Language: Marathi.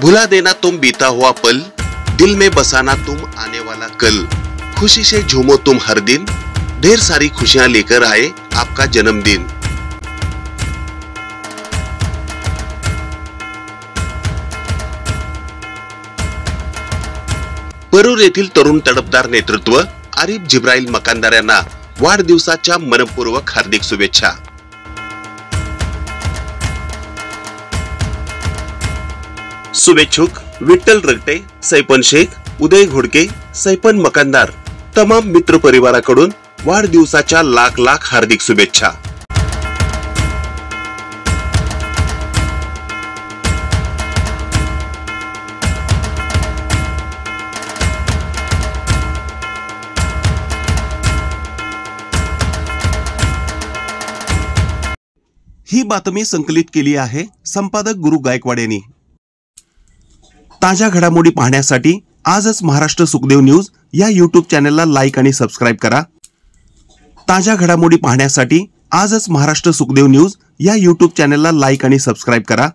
भुला देना तुम बीता हुआ पल, दिल में बसाना तुम आने वाला कल। खुशी से झूमो तुम हर दिन, ढेर सारी खुशियां लेकर आए आपका जन्मदिन। परूर येथील तरुण तडफदार नेतृत्व आरिफ जिब्राईल मकानदार यांना वाढदिवसाच्या मनपूर्वक हार्दिक शुभेच्छा। शुभेच्छुक विठ्ठल रगटे, सैपन शेख, उदय घोडके, सैपन मकानदार तमाम मित्र परिवाराकडून वाढदिवसाच्या लाख लाख हार्दिक शुभेच्छा। ही बातमी संकलित केली आहे संपादक गुरु गायकवाड यांनी। ताज्या घडामोडी पाहण्यासाठी आजच महाराष्ट्र सुखदेव न्यूज या YouTube चॅनलला लाईक आणि सबस्क्राइब करा। ताज्या घडामोडी पाहण्यासाठी आजच महाराष्ट्र सुखदेव न्यूज या YouTube चॅनलला लाईक आणि सबस्क्राइब करा।